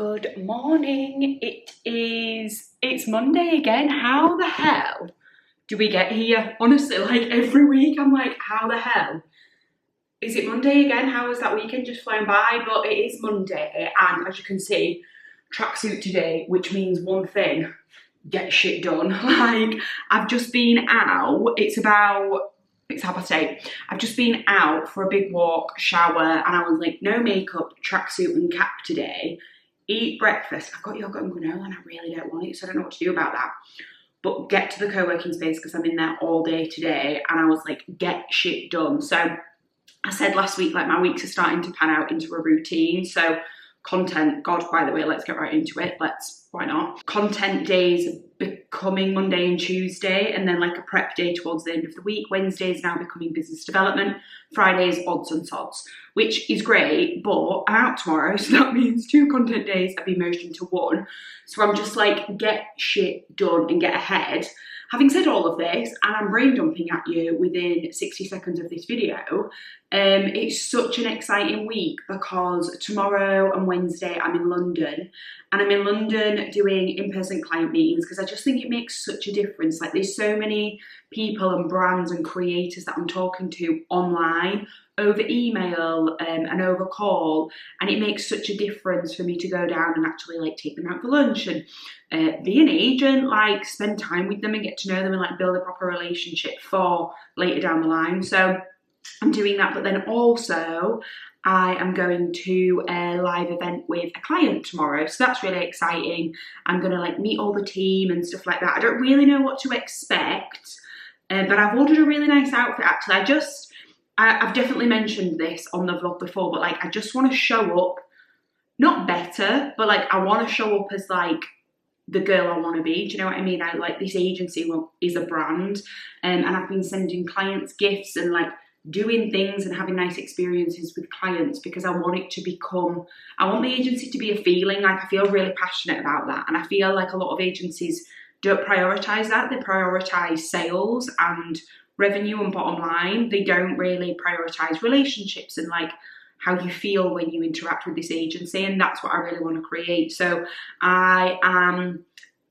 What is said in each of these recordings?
Good morning. It's Monday again. How the hell do we get here? Honestly, like every week I'm like, how the hell? Is it Monday again? How has that weekend just flown by? But it is Monday, and as you can see, tracksuit today, which means one thing, get shit done. Like, I've just been out, it's 8:30. I've just been out for a big walk, shower, and I was like, no makeup, tracksuit and cap today. Eat breakfast. I've got yogurt and granola and I really don't want it, so I don't know what to do about that. But get to the co-working space because I'm in there all day today, and I was like, get shit done. So I said last week, like, my weeks are starting to pan out into a routine. So content, God, by the way, let's get right into it. Why not? Content days becoming Monday and Tuesday, and then like a prep day towards the end of the week. Wednesday is now becoming business development. Fridays, odds and sods, which is great, but I'm out tomorrow, so that means 2 content days have been merged into one. So I'm just like, get shit done and get ahead. Having said all of this, and I'm brain dumping at you within 60 seconds of this video, it's such an exciting week because tomorrow and Wednesday I'm in London, and I'm in London doing in-person client meetings because I just think it makes such a difference. Like, there's so many people and brands and creators that I'm talking to online, over email and over call, and it makes such a difference for me to go down and actually like take them out for lunch and be an agent, like spend time with them and get to know them and like build a proper relationship for later down the line. So I'm doing that, but then also I am going to a live event with a client tomorrow, so that's really exciting. I'm gonna like meet all the team and stuff like that. I don't really know what to expect, but I've ordered a really nice outfit actually. I've definitely mentioned this on the vlog before, but like I just want to show up, not better, but like I want to show up as like the girl I want to be. Do you know what I mean? I like, this agency is a brand, and I've been sending clients gifts and like doing things and having nice experiences with clients because I want the agency to be a feeling. Like, I feel really passionate about that, and I feel like a lot of agencies don't prioritise that. They prioritise sales and revenue and bottom line. They don't really prioritise relationships and like how you feel when you interact with this agency, and that's what I really want to create. So I am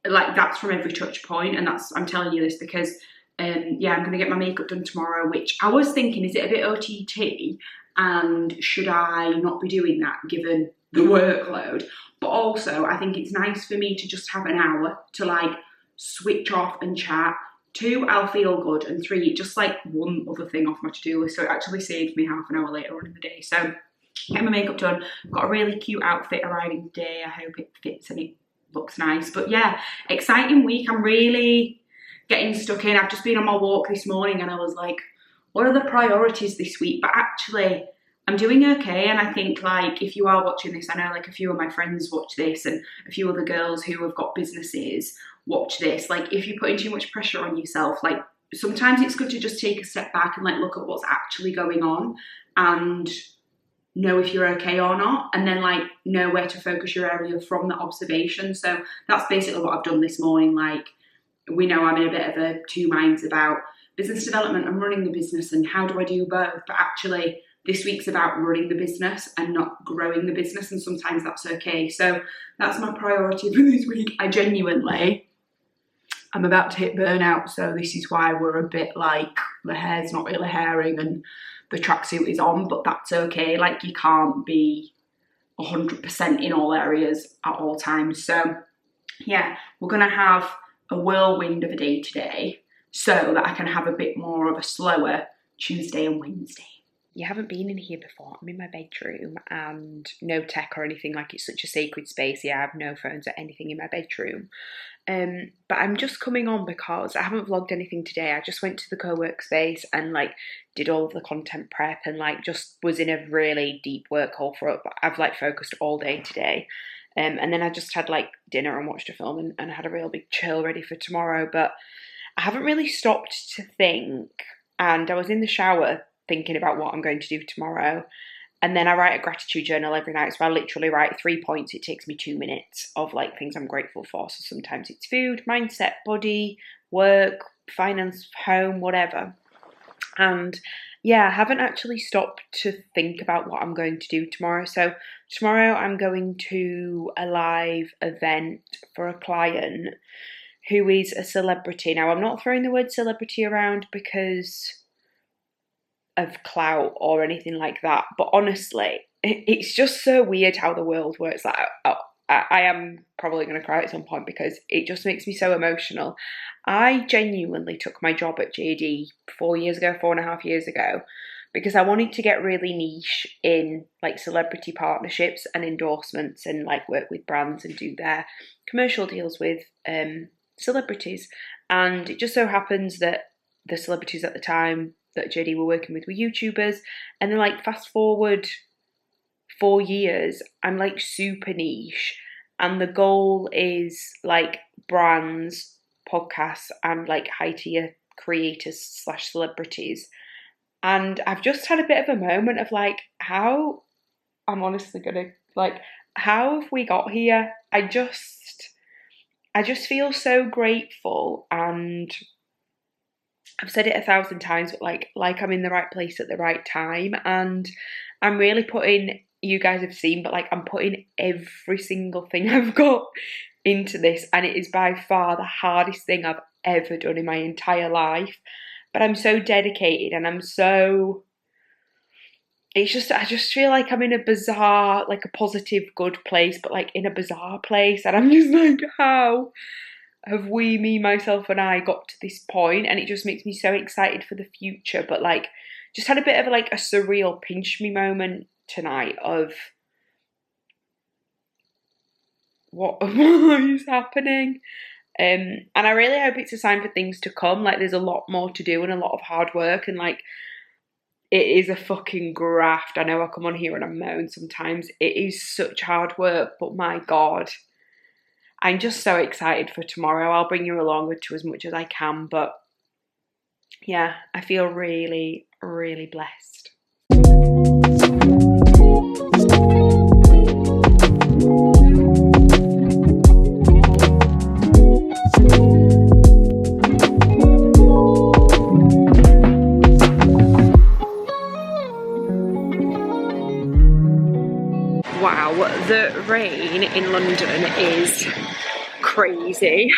like, that's from every touch point, and I'm telling you this because yeah, I'm going to get my makeup done tomorrow, which I was thinking, is it a bit OTT and should I not be doing that given the workload? But also I think it's nice for me to just have an hour to like switch off and chat. 2, I'll feel good, and 3, just like one other thing off my to-do list, so it actually saves me half an hour later on in the day. So get my makeup done. I've got a really cute outfit arriving today. I hope it fits and it looks nice. But yeah, exciting week. I'm really getting stuck in. I've just been on my walk this morning and I was like, what are the priorities this week? But actually I'm doing okay, and I think like, if you are watching this, I know like a few of my friends watch this and a few other girls who have got businesses watch this. Like, if you're putting too much pressure on yourself, like sometimes it's good to just take a step back and like look at what's actually going on and know if you're okay or not, and then like know where to focus your area from that observation. So that's basically what I've done this morning. Like, we know I'm in a bit of a two minds about business development and running the business and how do I do both, but actually this week's about running the business and not growing the business, and sometimes that's okay. So that's my priority for this week. I'm about to hit burnout, so this is why we're a bit like, the hair's not really hairing and the tracksuit is on, but that's okay. Like, you can't be 100% in all areas at all times. So yeah, we're gonna have a whirlwind of a day today so that I can have a bit more of a slower Tuesday and Wednesday. You haven't been in here before. I'm in my bedroom and no tech or anything. Like, it's such a sacred space. Yeah, I have no phones or anything in my bedroom. But I'm just coming on because I haven't vlogged anything today. I just went to the co-work space and like did all of the content prep and like just was in a really deep work hole for it. But I've like focused all day today. And then I just had like dinner and watched a film and had a real big chill ready for tomorrow. But I haven't really stopped to think, and I was in the shower thinking about what I'm going to do tomorrow. And then I write a gratitude journal every night. So I literally write 3 points. It takes me 2 minutes of like things I'm grateful for. So sometimes it's food, mindset, body, work, finance, home, whatever. And yeah, I haven't actually stopped to think about what I'm going to do tomorrow. So tomorrow I'm going to a live event for a client who is a celebrity. Now, I'm not throwing the word celebrity around because of clout or anything like that, but honestly, it's just so weird how the world works. Like, I am probably going to cry at some point because it just makes me so emotional. I genuinely took my job at JD 4 years ago, 4.5 years ago, because I wanted to get really niche in like celebrity partnerships and endorsements and like work with brands and do their commercial deals with celebrities. And it just so happens that the celebrities at the time that JD were working with were YouTubers. And then like fast forward 4 years, I'm like super niche. And the goal is like brands, podcasts, and like high tier creators slash celebrities. And I've just had a bit of a moment of like, how I'm honestly gonna like, how have we got here? I just feel so grateful, and I've said it 1,000 times, but like I'm in the right place at the right time, and I'm really putting, you guys have seen, but like I'm putting every single thing I've got into this, and it is by far the hardest thing I've ever done in my entire life. But I'm so dedicated, and I'm so, it's just, I just feel like I'm in a bizarre, like a positive, good place, but like in a bizarre place, and I'm just like, how have we, me, myself, and I got to this point? And it just makes me so excited for the future. But like, just had a bit of like a surreal pinch me moment tonight of what is happening. And I really hope it's a sign for things to come. Like, there's a lot more to do and a lot of hard work, and like, it is a fucking graft. I know I come on here and I moan sometimes. It is such hard work, but my God, I'm just so excited for tomorrow. I'll bring you along to as much as I can, but yeah, I feel really, really blessed. Wow, the rain in London is crazy.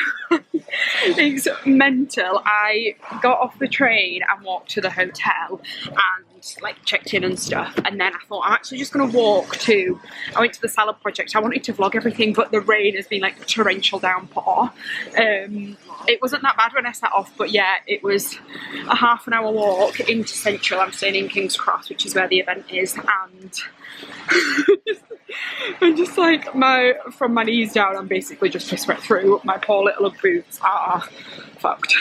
It's mental. I got off the train and walked to the hotel and like checked in and stuff, and then I thought I'm actually just going to walk to, I went to the salad project. I wanted to vlog everything, but the rain has been like a torrential downpour. It wasn't that bad when I set off, but yeah, it was a half an hour walk into Central. I'm staying in King's Cross, which is where the event is, and I'm just like, from my knees down, I'm basically just to sweat through. My poor little boots are fucked.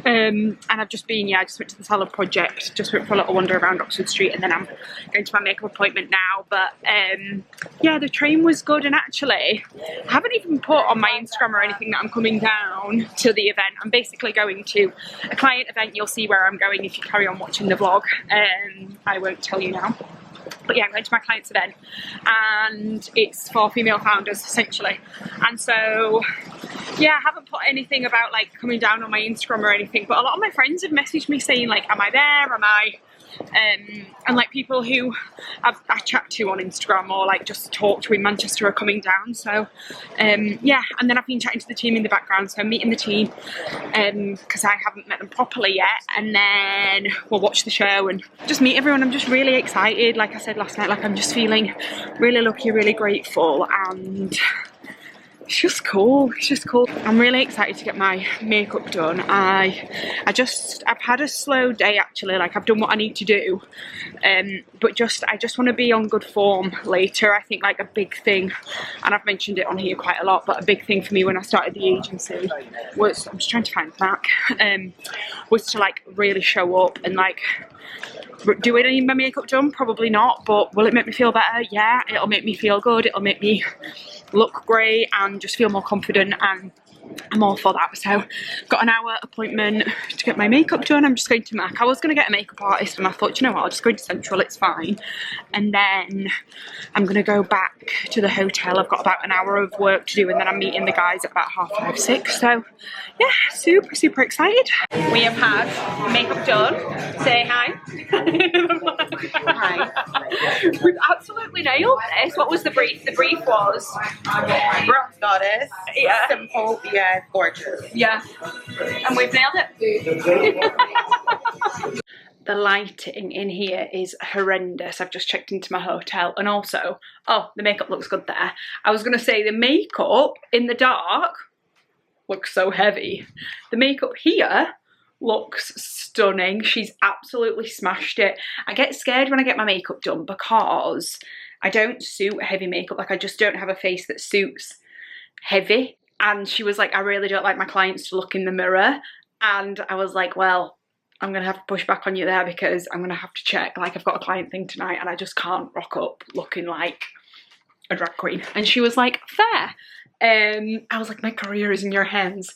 And I've just been, I just went to the salad project, just went for a little wander around Oxford Street, and then I'm going to my makeup appointment now. But yeah, the train was good, and actually I haven't even put on my Instagram or anything that I'm coming down to the event. I'm basically going to a client event. You'll see where I'm going if you carry on watching the vlog. I won't tell you now. But yeah, I'm going to my client's event, and it's for female founders essentially. And so yeah, I haven't put anything about like coming down on my Instagram or anything, but a lot of my friends have messaged me saying like, am I there, am I, and like people who I chat to on Instagram or like just talk to in Manchester are coming down. So yeah, and then I've been chatting to the team in the background, so I'm meeting the team because I haven't met them properly yet, and then we'll watch the show and just meet everyone. I'm just really excited. Like I said last night, like I'm just feeling really lucky, really grateful, and it's just cool. It's just cool. I'm really excited to get my makeup done. I've had a slow day actually. Like I've done what I need to do, but I just want to be on good form later. I think like a big thing, and I've mentioned it on here quite a lot, but a big thing for me when I started the agency was, I'm just trying to find back, was to like really show up and like, do I need my makeup done? Probably not, but will it make me feel better? Yeah, it'll make me feel good. It'll make me look great and just feel more confident, and I'm all for that. So got an hour appointment to get my makeup done. I'm just going to MAC. I was going to get a makeup artist, and I thought, you know what, I'll just go into Central, it's fine. And then I'm going to go back to the hotel. I've got about an hour of work to do, and then I'm meeting the guys at about 5:30, 6. So yeah, super excited. We have had makeup done. Say hi. Hi. We've absolutely nailed this. What was the brief? The brief was Bronze goddess. Yeah. Simple yet gorgeous. yeah, and we've nailed it. The lighting in here is horrendous. I've just checked into my hotel, and also, oh, the makeup looks good there. I was gonna say the makeup in the dark looks so heavy. The makeup here looks stunning. She's absolutely smashed it. I get scared when I get my makeup done because I don't suit heavy makeup. Like, I just don't have a face that suits heavy. And she was like, I really don't like my clients to look in the mirror. And I was like, well, I'm gonna have to push back on you there because I'm gonna have to check. Like, I've got a client thing tonight and I just can't rock up looking like a drag queen. And she was like, fair. I was like, my career is in your hands.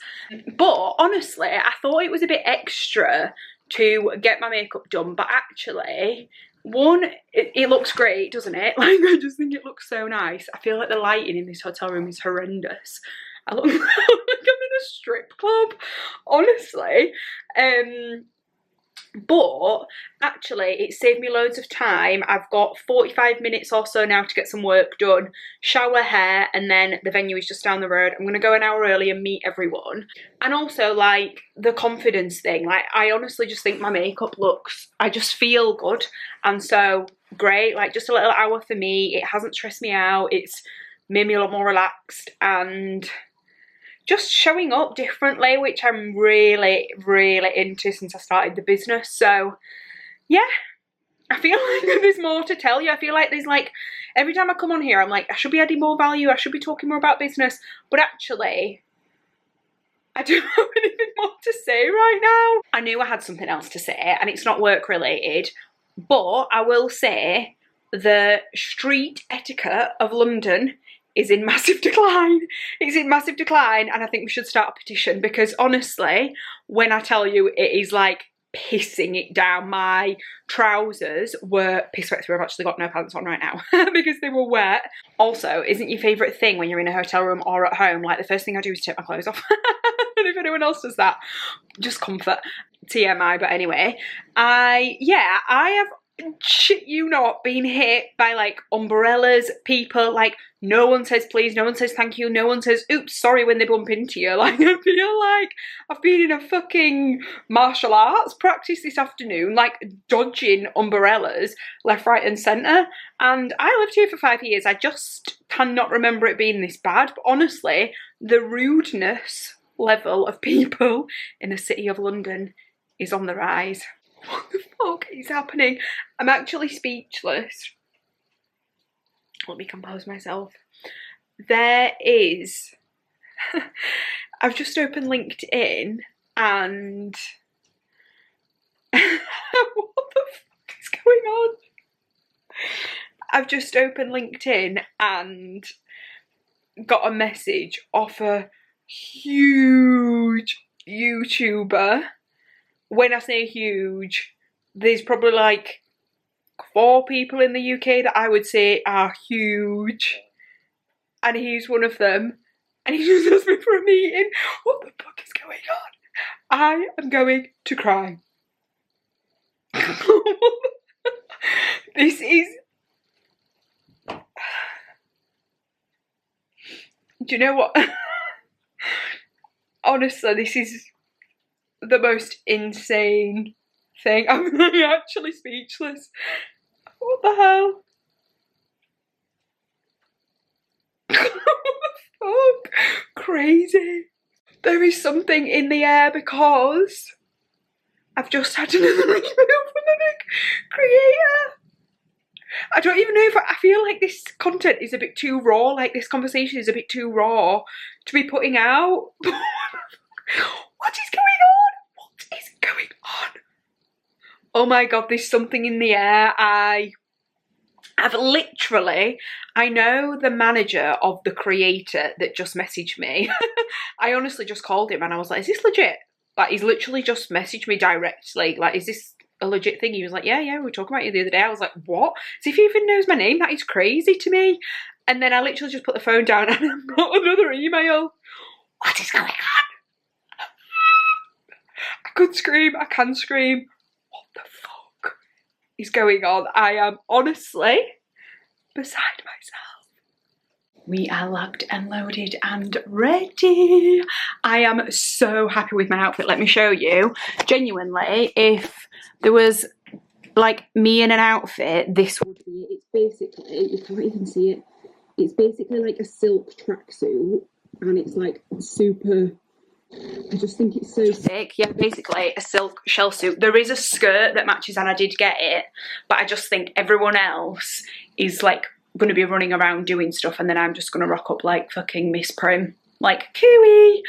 But honestly, I thought it was a bit extra to get my makeup done, but actually, one, it looks great, doesn't it? Like, I just think it looks so nice. I feel like the lighting in this hotel room is horrendous. I look like I'm in a strip club, honestly. But actually it saved me loads of time. I've got 45 minutes or so now to get some work done, shower, hair, and then the venue is just down the road. I'm gonna go an hour early and meet everyone. And also, like, the confidence thing, like, I honestly just think my makeup looks, I just feel good, and so great. Like, just a little hour for me. It hasn't stressed me out. It's made me a lot more relaxed and just showing up differently, which I'm really, really into since I started the business. So yeah, I feel like there's more to tell you. I feel like there's, like, every time I come on here, I'm like, I should be adding more value. I should be talking more about business. But actually, I don't have anything more to say right now. I knew I had something else to say, and it's not work related, but I will say the street etiquette of London is in massive decline. It's in massive decline, and I think we should start a petition, because honestly, when I tell you, it is like pissing it down. My trousers were piss wet, so I've actually got no pants on right now because they were wet. Also, isn't your favourite thing when you're in a hotel room or at home, like, the first thing I do is take my clothes off? And if anyone else does that, just comfort. TMI, but anyway, I have, shit you not, been hit by, like, umbrellas, people, like, no one says please, no one says thank you, no one says oops, sorry when they bump into you. Like, I feel like I've been in a fucking martial arts practice this afternoon, like, dodging umbrellas left, right and centre. And I lived here for 5 years. I just cannot remember it being this bad. But honestly, the rudeness level of people in the city of London is on the rise. What the fuck is happening? I'm actually speechless. Let me compose myself. There is... I've just opened LinkedIn and... what the fuck is going on? I've just opened LinkedIn and got a message off a huge YouTuber. When I say huge, there's probably like 4 people in the UK that I would say are huge, and he's one of them, and he just asked me for a meeting. What the fuck is going on? I am going to cry. This is... Do you know what? Honestly, this is the most insane thing. I'm actually speechless. What the hell? Fuck. Crazy. There is something in the air because I've just had another email from a big creator. I don't even know if I feel like this content is a bit too raw, like this conversation is a bit too raw to be putting out. What is going on? What is going on? Oh my god, there's something in the air. I've literally, I know the manager of the creator that just messaged me. I honestly just called him and I was like, is this legit? Like, he's literally just messaged me directly. Like, is this a legit thing? He was like, yeah, we were talking about you the other day. I was like, what? So if he even knows my name, that is crazy to me. And then I literally just put the phone down and I got another email. What is going on? I could scream, I can scream. What the fuck is going on. I am honestly beside myself. We are locked and loaded and ready. I am so happy with my outfit. Let me show you. Genuinely, if there was like me in an outfit, this would be it. It's basically, you can't even see it. It's basically like a silk tracksuit, and it's like super, I just think it's so sick. Yeah, basically a silk shell suit. There is a skirt that matches and I did get it, but I just think everyone else is like going to be running around doing stuff, and then I'm just going to rock up like fucking Miss Prim, like cooey.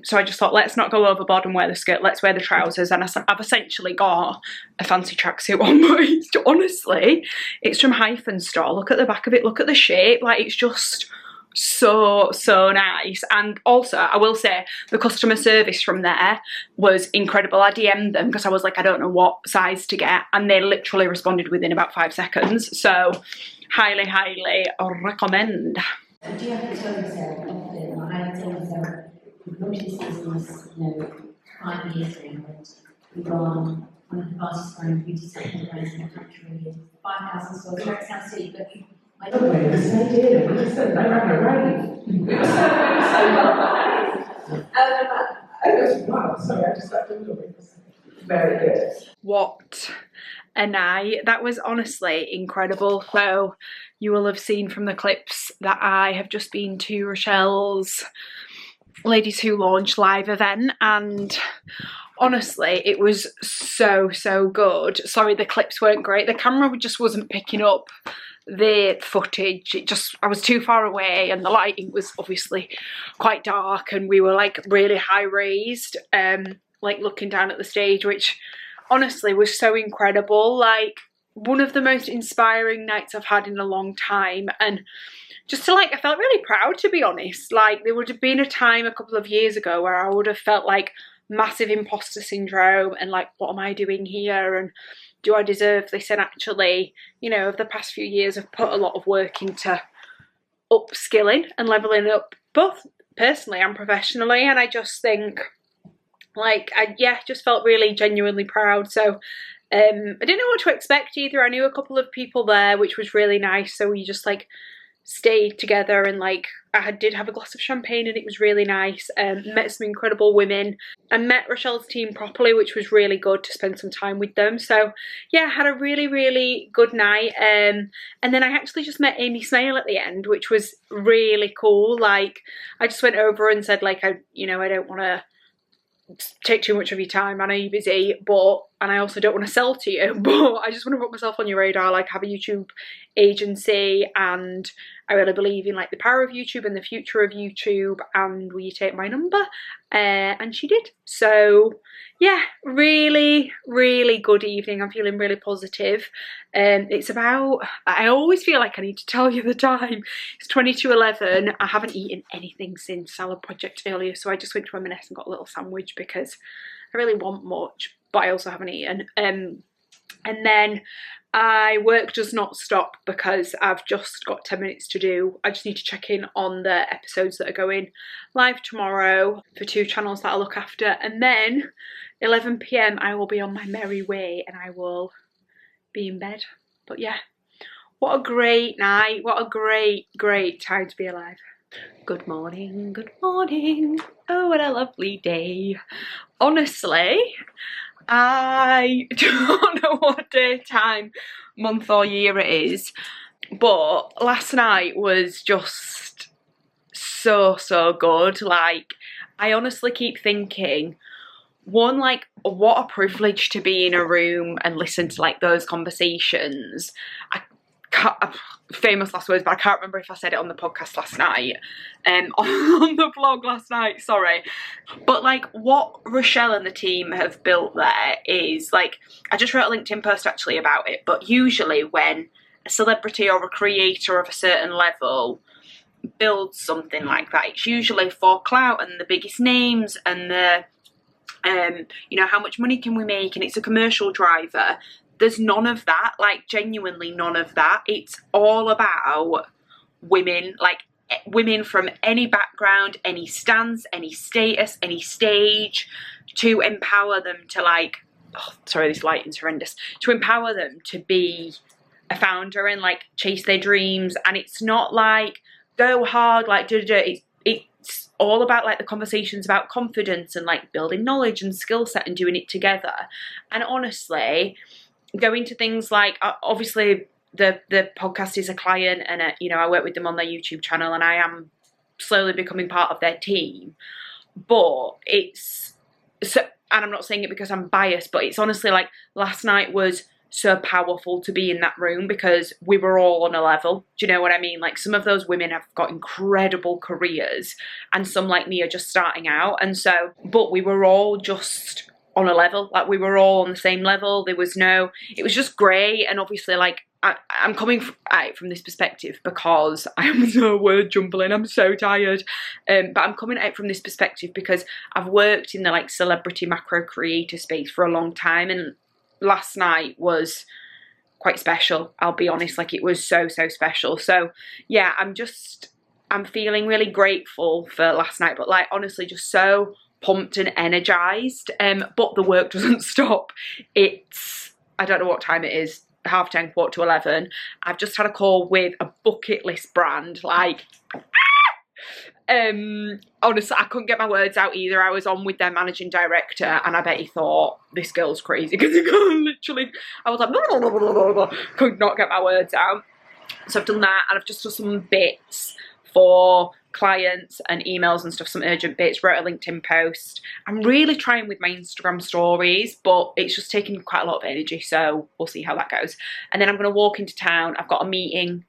So I just thought, let's not go overboard and wear the skirt, let's wear the trousers. And I've essentially got a fancy tracksuit on, but honestly, it's from Hyphen Store. Look at the back of it, look at the shape, like it's just so nice. And also I will say the customer service from there was incredible. I DM'd them because I was like, I don't know what size to get, and they literally responded within about 5 seconds. So highly recommend. Do you have to tell yourself often, or I tell myself, we've launched this business, 5 years ago, and we've gone one of the fastest growing beauty supplement brands in the country, 5,000 stores. I know it sounds silly, but I don't know. We just did. We just said, no, We were I was wow, sorry, I just got a little bit. Very good. What a night. That was honestly incredible. So you will have seen from the clips that I have just been to Rochelle's Ladies Who Launch live event, and honestly it was so good. Sorry, the clips weren't great. The camera just wasn't picking up the footage. I was too far away, and the lighting was obviously quite dark, and we were like really high raised, like looking down at the stage, which honestly was so incredible. Like one of the most inspiring nights I've had in a long time, and just to like, I felt really proud, to be honest. Like there would have been a time a couple of years ago where I would have felt like massive imposter syndrome and like, what am I doing here, and do I deserve this? And actually, over the past few years I've put a lot of work into upskilling and leveling up, both personally and professionally, and I just think like I just felt really genuinely proud. So I didn't know what to expect either. I knew a couple of people there, which was really nice, so we just like stayed together, and like I did have a glass of champagne, and it was really nice. Met some incredible women and met Rochelle's team properly, which was really good to spend some time with them. So yeah, had a really good night. And then I actually just met Amy Smale at the end, which was really cool. Like I just went over and said like, I don't want to take too much of your time, I know you're busy, and I also don't want to sell to you, but I just want to put myself on your radar. Like I have a YouTube agency, and I really believe in like the power of YouTube and the future of YouTube, and will you take my number? And she did. So yeah, really good evening. I'm feeling really positive. It's about, I always feel like I need to tell you the time. It's 20 to 11. I haven't eaten anything since Salad Project earlier, so I just went to M&S and got a little sandwich because I really want much, but I also haven't eaten. And then work does not stop because I've just got 10 minutes to do. I just need to check in on the episodes that are going live tomorrow for 2 channels that I look after, and then 11 PM I will be on my merry way and I will be in bed. But yeah, what a great night, what a great time to be alive. Good morning, oh what a lovely day. Honestly, I don't know what day, time, month or year it is, but last night was just so good. Like I honestly keep thinking, one, like what a privilege to be in a room and listen to like those conversations. I can't, famous last words, but I can't remember if I said it on the podcast last night, on the vlog last night, sorry. But like what Rochelle and the team have built there is like, I just wrote a LinkedIn post actually about it, but usually when a celebrity or a creator of a certain level builds something like that, it's usually for clout and the biggest names and the how much money can we make, and it's a commercial driver. There's none of that, like genuinely none of that. It's all about women, like women from any background, any stance, any status, any stage, to empower them to like sorry, this lighting's horrendous, to empower them to be a founder and like chase their dreams. And it's not like go hard, like it's all about like the conversations about confidence and like building knowledge and skill set and doing it together. And honestly, going to things like, obviously the podcast is a client, and you know, I work with them on their YouTube channel, and I am slowly becoming part of their team. But it's so, and I'm not saying it because I'm biased, but it's honestly like last night was so powerful to be in that room because we were all on a level. Do you know what I mean? Like some of those women have got incredible careers and some like me are just starting out. And so, but we were all just on a level, like we were all on the same level. There was no, it was just great. And obviously like I'm coming from this perspective because I'm so word jumbling, I'm so tired. But I'm coming at it from this perspective because I've worked in the like celebrity macro creator space for a long time, and last night was quite special, I'll be honest. Like it was so special. So yeah, I'm feeling really grateful for last night, but like honestly just so pumped and energized. But the work doesn't stop. It's, I don't know what time it is, 10:30, 11:15. I've just had a call with a bucket list brand, like honestly I couldn't get my words out either. I was on with their managing director and I bet he thought this girl's crazy because literally I was like blah, blah, blah, blah, blah, could not get my words out. So I've done that, and I've just done some bits for clients and emails and stuff, some urgent bits, wrote a LinkedIn post. I'm really trying with my Instagram stories, but it's just taking quite a lot of energy, so we'll see how that goes. And then I'm going to walk into town. I've got a meeting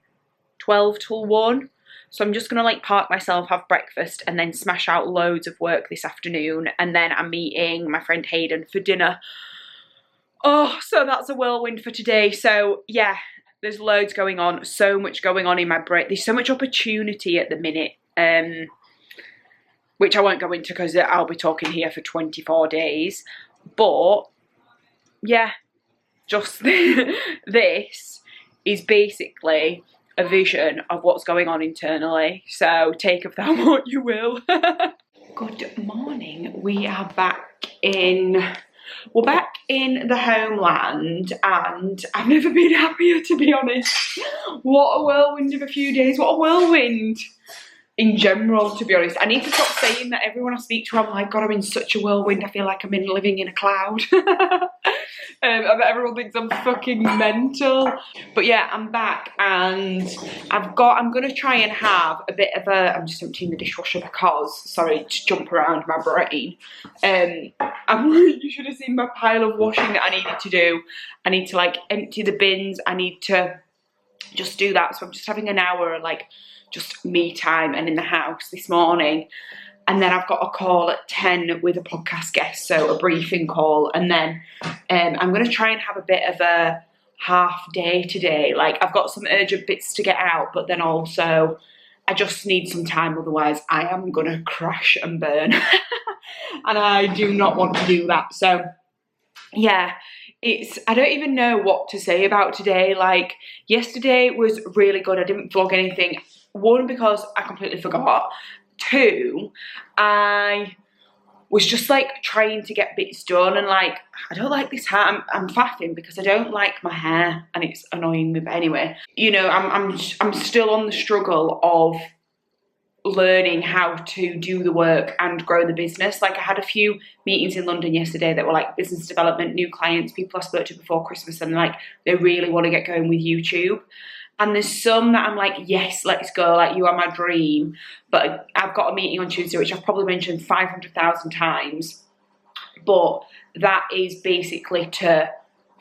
12 till 1. So I'm just going to like park myself, have breakfast, and then smash out loads of work this afternoon. And then I'm meeting my friend Hayden for dinner. Oh, so that's a whirlwind for today. So yeah, there's loads going on, so much going on in my brain. There's so much opportunity at the minute, which I won't go into because I'll be talking here for 24 days. But yeah, just this is basically a vision of what's going on internally. So take of that what you will. Good morning. We are back in, we're back in the homeland, and I've never been happier, to be honest. What a whirlwind of a few days. What a whirlwind in general, to be honest. I need to stop saying that. Everyone I speak to, I'm like, God, I'm in such a whirlwind. I feel like I'm living in a cloud. I bet everyone thinks I'm fucking mental. But yeah, I'm back, and I'm going to try and have a bit of a, I'm just emptying the dishwasher because, sorry to jump around my brain. You should have seen my pile of washing that I needed to do. I need to like empty the bins. I need to just do that. So I'm just having an hour like just me time and in the house this morning. And then I've got a call at 10 with a podcast guest, so a briefing call. And then I'm going to try and have a bit of a half day today. Like I've got some urgent bits to get out, but then also I just need some time. Otherwise I am going to crash and burn. And I do not want to do that. So yeah, I don't even know what to say about today. Like yesterday was really good. I didn't vlog anything. One, because I completely forgot. Two, I was just like trying to get bits done, and like I don't like this hair. I'm faffing because I don't like my hair and it's annoying me. But anyway, you know, I'm still on the struggle of learning how to do the work and grow the business. Like I had a few meetings in London yesterday that were like business development, new clients, people I spoke to before Christmas, and like they really want to get going with YouTube. And there's some that I'm like, yes, let's go, like you are my dream. But I've got a meeting on Tuesday, which I've probably mentioned 500,000 times. But that is basically to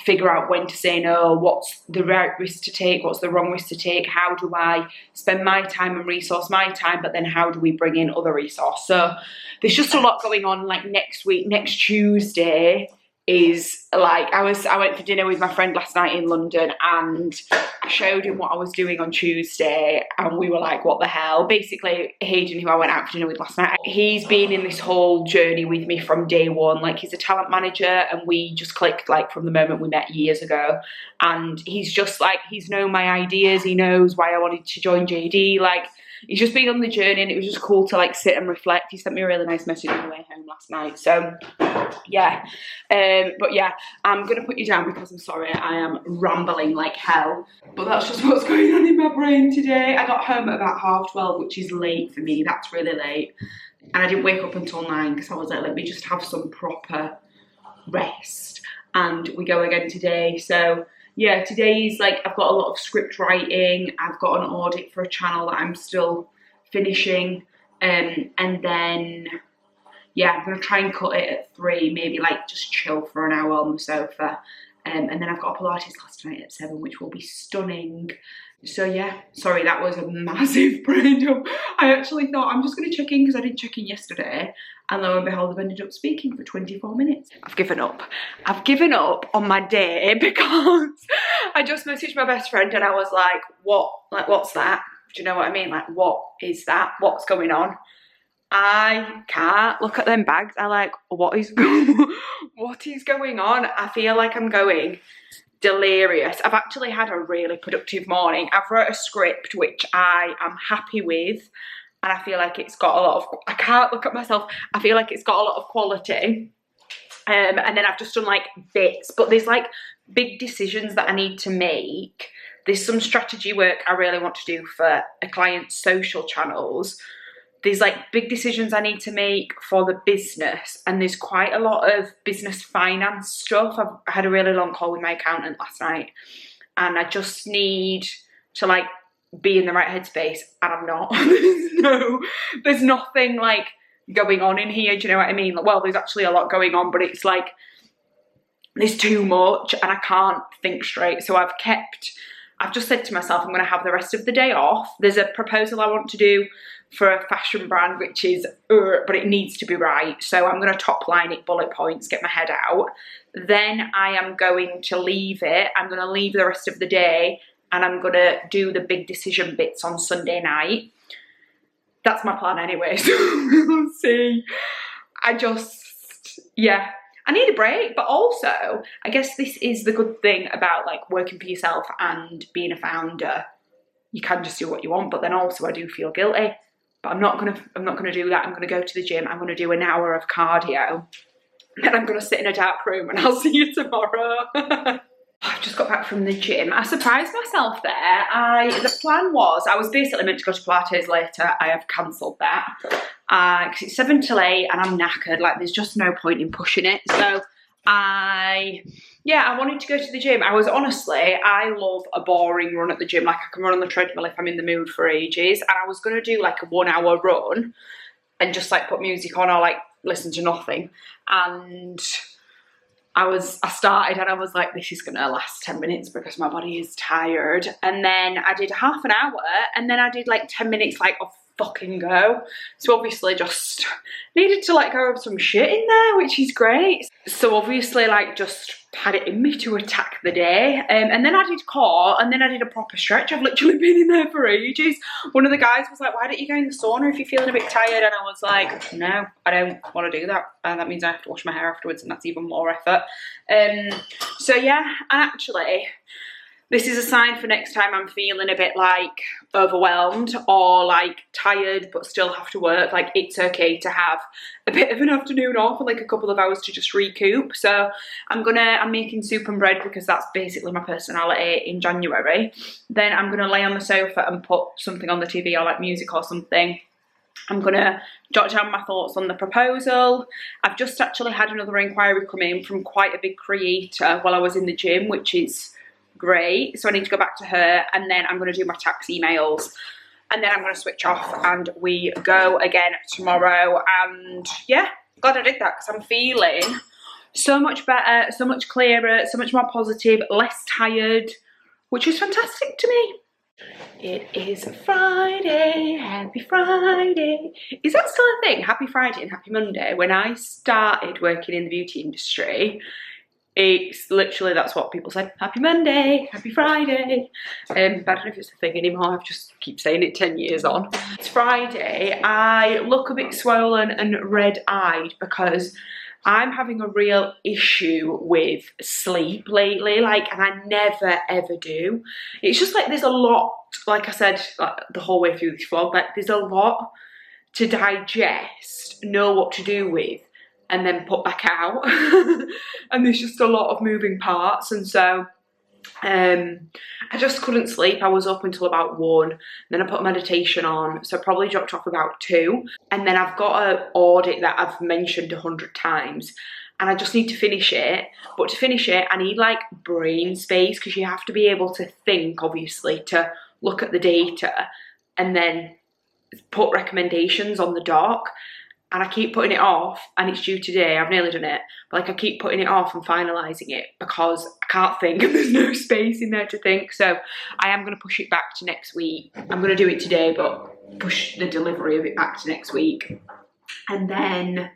figure out when to say no, what's the right risk to take, what's the wrong risk to take, how do I spend my time and resource my time, but then how do we bring in other resource. So there's just a lot going on. Like next week, next Tuesday is like, I went for dinner with my friend last night in London, and I showed him what I was doing on Tuesday, and we were like, what the hell? Basically, Hayden, who I went out for dinner with last night, he's been in this whole journey with me from day one. Like he's a talent manager, and we just clicked like from the moment we met years ago. And he's just like, he's known my ideas, he knows why I wanted to join JD. Like he's just been on the journey, and it was just cool to like sit and reflect. He sent me a really nice message on the way home last night. So yeah, but yeah, I'm gonna put you down because I'm sorry, I am rambling like hell. But that's just what's going on in my brain today. I got home at about 12:30, which is late for me. That's really late. And I didn't wake up until 9 because I was like, let me just have some proper rest. And we go again today. So yeah, today's like, I've got a lot of script writing. I've got an audit for a channel that I'm still finishing. And then, yeah, I'm going to try and cut it at 3, maybe like just chill for an hour on the sofa. And then I've got a Pilates class tonight at 7, which will be stunning. So yeah, sorry, that was a massive brain dump. I actually thought I'm just going to check in because I didn't check in yesterday. And lo and behold, I've ended up speaking for 24 minutes. I've given up. I've given up on my day because I just messaged my best friend and I was like, what? Like, what's that? Do you know what I mean? Like, what is that? What's going on? I can't look at them bags. I like, what is going on? I feel like I'm going delirious. I've actually had a really productive morning. I've wrote a script which I am happy with, and I feel like it's got a lot of, I can't look at myself, I feel like it's got a lot of quality. And then I've just done like bits, but there's like big decisions that I need to make. There's some strategy work I really want to do for a client's social channels. There's like big decisions I need to make for the business, and there's quite a lot of business finance stuff. I had a really long call with my accountant last night, and I just need to like be in the right headspace, and I'm not. There's nothing like going on in here, do you know what I mean? Well, there's actually a lot going on, but it's like there's too much and I can't think straight. So I've just said to myself, I'm going to have the rest of the day off. There's a proposal I want to do for a fashion brand, which is, but it needs to be right. So I'm going to top line it, bullet points, get my head out. Then I am going to leave it. I'm going to leave the rest of the day, and I'm going to do the big decision bits on Sunday night. That's my plan anyway, so we'll see. Yeah, I need a break, but also, I guess this is the good thing about like working for yourself and being a founder. You can just do what you want, but then also I do feel guilty. But I'm not gonna do that. I'm gonna go to the gym. I'm gonna do an hour of cardio. Then I'm gonna sit in a dark room, and I'll see you tomorrow. I've just got back from the gym. I surprised myself there. The plan was, I was basically meant to go to Pilates later. I have cancelled that because it's 7 till 8 and I'm knackered. Like, there's just no point in pushing it. So I wanted to go to the gym. I love a boring run at the gym. Like, I can run on the treadmill if I'm in the mood for ages. And I was going to do like a 1 hour run and just like put music on or like listen to nothing. And I started and I was like, this is going to last 10 minutes because my body is tired. And then I did half an hour and then I did like 10 minutes like of fucking go. So obviously just needed to let go of some shit in there, which is great. So obviously like just had it in me to attack the day. And then I did core and then I did a proper stretch. I've literally been in there for ages. One of the guys was like, why don't you go in the sauna if you're feeling a bit tired? And I was like, no, I don't want to do that. That means I have to wash my hair afterwards, and that's even more effort. So yeah, and actually this is a sign for next time I'm feeling a bit like overwhelmed or like tired but still have to work. Like, it's okay to have a bit of an afternoon off and like a couple of hours to just recoup. So I'm making soup and bread because that's basically my personality in January. Then I'm gonna lay on the sofa and put something on the TV or like music or something. I'm gonna jot down my thoughts on the proposal. I've just actually had another inquiry come in from quite a big creator while I was in the gym, which is great. So I need to go back to her, and then I'm going to do my tax emails, and then I'm going to switch off and we go again tomorrow. And yeah, glad I did that because I'm feeling so much better, so much clearer, so much more positive, less tired, which is fantastic to me. It is Friday, happy Friday. Is that still a thing? Happy Friday and happy Monday? When I started working in the beauty industry, it's literally, that's what people said. Happy Monday, happy Friday. But I don't know if it's a thing anymore. I've just keep saying it 10 years on. It's Friday. I look a bit swollen and red-eyed because I'm having a real issue with sleep lately, like, and I never ever do. It's just like there's a lot, like I said, like, the whole way through this vlog, like there's a lot to digest, know what to do with, and then put back out. And there's just a lot of moving parts, and so I just couldn't sleep. I was up until about 1, then I put meditation on, so I probably dropped off about 2, and then I've got an audit that I've mentioned 100 times, and I just need to finish it. But to finish it, I need like brain space, because you have to be able to think, obviously, to look at the data and then put recommendations on the doc. And I keep putting it off, and it's due today. I've nearly done it, but like I keep putting it off and finalising it because I can't think and there's no space in there to think. So I am going to push it back to next week. I'm going to do it today, but push the delivery of it back to next week. And then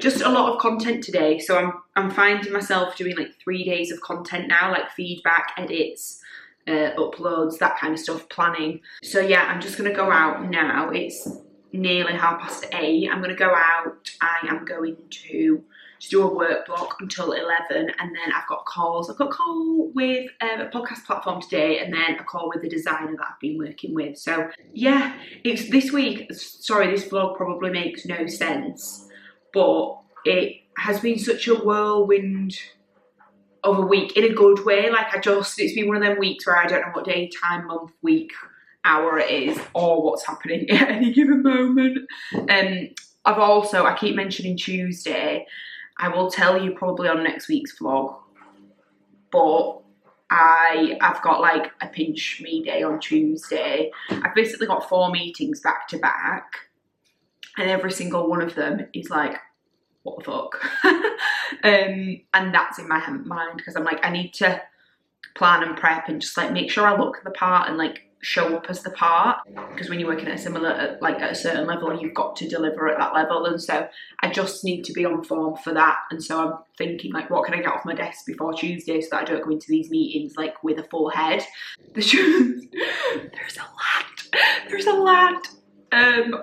just a lot of content today. So I'm finding myself doing like 3 days of content now, like feedback, edits, uploads, that kind of stuff, planning. So yeah, I'm just going to go out now. It's nearly 8:30. I'm going to go out. I am going to do a work block until 11, and then I've got calls. I've got a call with a podcast platform today, and then a call with the designer that I've been working with. So yeah, it's this week. Sorry, this vlog probably makes no sense, but it has been such a whirlwind of a week in a good way. Like it's been one of them weeks where I don't know what day, time, month, week, hour it is, or what's happening at any given moment. I keep mentioning Tuesday. I will tell you probably on next week's vlog, but I've got like a pinch me day on Tuesday. I've basically got 4 meetings back to back, and every single one of them is like, what the fuck? And that's in my mind, because I'm like, I need to plan and prep and just like make sure I look the part and like show up as the part, because when you're working at a certain level, you've got to deliver at that level. And so I just need to be on form for that. And so I'm thinking like, what can I get off my desk before Tuesday so that I don't go into these meetings like with a full head. There's a lot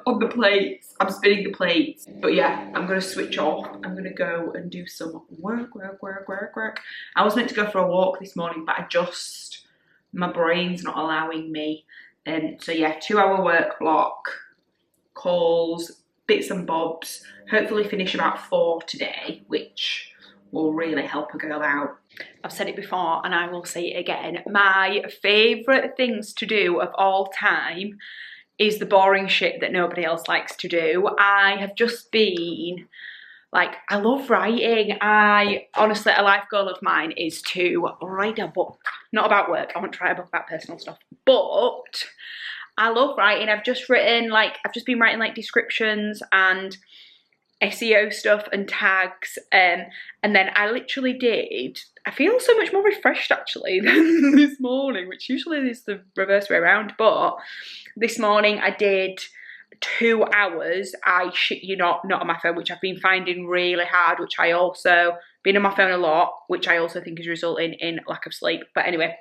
on the plates. I'm spinning the plates, but yeah, I'm gonna switch off. I'm gonna go and do some work. I was meant to go for a walk this morning, but my brain's not allowing me. So yeah, 2-hour work block, calls, bits and bobs. Hopefully finish about 4 today, which will really help a girl out. I've said it before and I will say it again. My favourite things to do of all time is the boring shit that nobody else likes to do. I have just been like, I love writing. Honestly, a life goal of mine is to write a book. Not about work, I want to write a book about personal stuff. But I love writing. I've just been writing like descriptions and SEO stuff and tags. And then I feel so much more refreshed actually than this morning, which usually is the reverse way around. But this morning I did 2 hours, I shit you not on my phone, which I've been finding really hard, which I also been on my phone a lot, which I also think is resulting in lack of sleep. But anyway,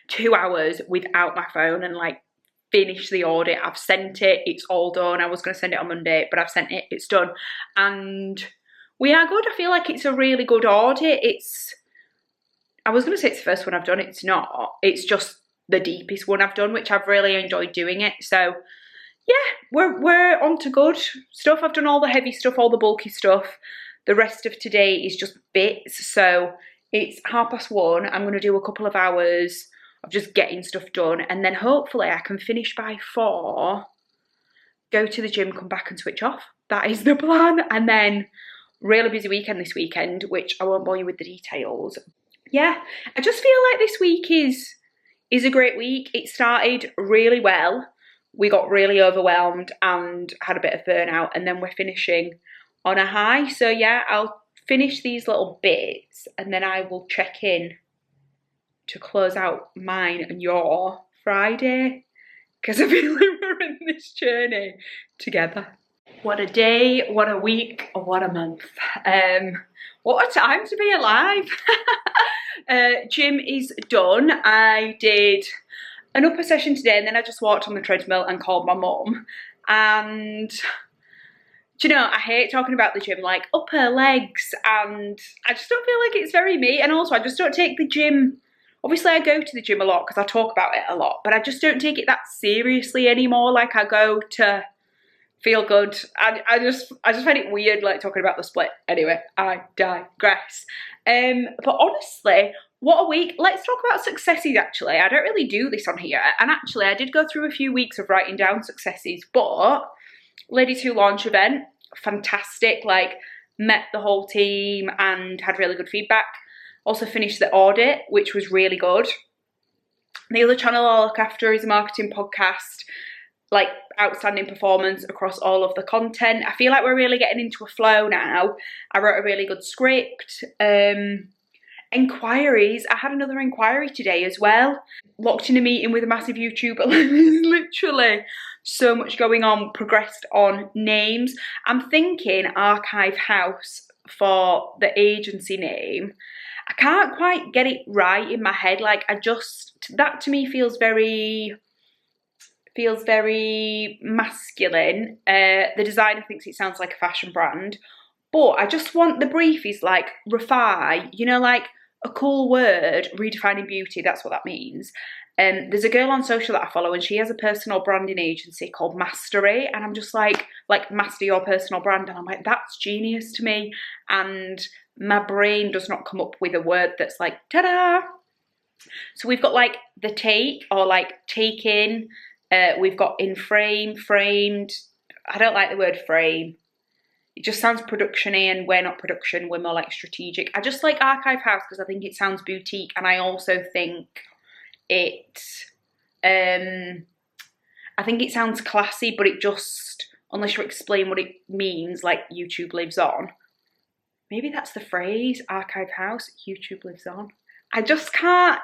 2 hours without my phone and like finish the audit. I've sent it, it's all done. I was going to send it on Monday, but I've sent it, it's done. And we are good. I feel like it's a really good audit. I was going to say it's the first one I've done. It's not. It's just the deepest one I've done, which I've really enjoyed doing it. So yeah, we're on to good stuff. I've done all the heavy stuff, all the bulky stuff. The rest of today is just bits. So it's 1:30. I'm going to do a couple of hours of just getting stuff done. And then hopefully I can finish by 4, go to the gym, come back and switch off. That is the plan. And then really busy weekend this weekend, which I won't bore you with the details. Yeah, I just feel like this week is a great week. It started really well. We got really overwhelmed and had a bit of burnout, and then we're finishing on a high. So yeah, I'll finish these little bits and then I will check in to close out mine and your Friday, because I feel like we're in this journey together. What a day, what a week, what a month. What a time to be alive. Gym is done. I did an upper session today and then I just walked on the treadmill and called my mum. And Do you know, I hate talking about the gym, like upper legs, and I just don't feel like it's very me. And also, I just don't take the gym, obviously I go to the gym a lot because I talk about it a lot, but I just don't take it that seriously anymore. Like, I go to feel good. I just find it weird, like, talking about the split. Anyway, I digress. But honestly, what a week. Let's talk about successes, actually. I don't really do this on here. And actually, I did go through a few weeks of writing down successes, but Ladies Who Launch event, fantastic. Like, met the whole team and had really good feedback. Also finished the audit, which was really good. The other channel I look after is a marketing podcast, like outstanding performance across all of the content. I feel like we're really getting into a flow now. I wrote a really good script. Inquiries, I had another inquiry today as well. Locked in a meeting with a massive YouTuber. There's literally so much going on. Progressed on names. I'm thinking Archive House for the agency name. I can't quite get it right in my head. Like, that to me feels very masculine. The designer thinks it sounds like a fashion brand, but I just want, the brief is like refine, you know, like a cool word, redefining beauty, that's what that means. There's a girl on social that I follow, and she has a personal branding agency called Mastery, and I'm just like master your personal brand, and I'm like, that's genius to me. And my brain does not come up with a word that's like, ta-da. So we've got like the take, or like take in. We've got in frame, framed. I don't like the word frame. It just sounds production-y, and we're not production, we're more like strategic. I just like Archive House because I think it sounds boutique, and I also think it sounds classy, but it just, unless you explain what it means, like YouTube lives on. Maybe that's the phrase, Archive House, YouTube lives on. I just can't.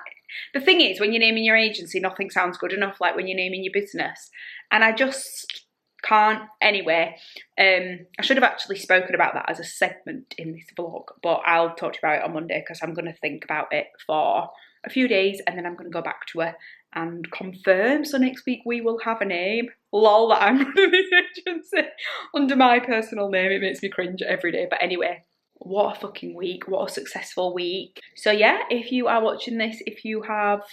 The thing is, when you're naming your agency, nothing sounds good enough, like when you're naming your business. And I just can't. Anyway, I should have actually spoken about that as a segment in this vlog, but I'll talk to you about it on Monday because I'm going to think about it for a few days, and then I'm going to go back to her and confirm. So next week we will have a name. Lol, that I'm running this agency under my personal name. It makes me cringe every day. But anyway, what a fucking week. What a successful week. So yeah, if you are watching this, if you have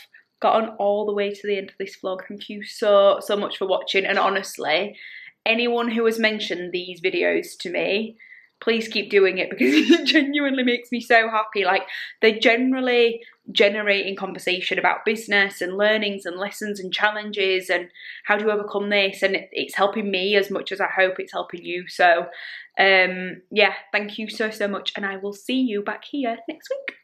gotten all the way to the end of this vlog, thank you so much for watching. And honestly, anyone who has mentioned these videos to me, please keep doing it because it genuinely makes me so happy. Like, they're generally generating conversation about business and learnings and lessons and challenges and how to overcome this, and it's helping me as much as I hope it's helping you. So yeah, thank you so much, and I will see you back here next week.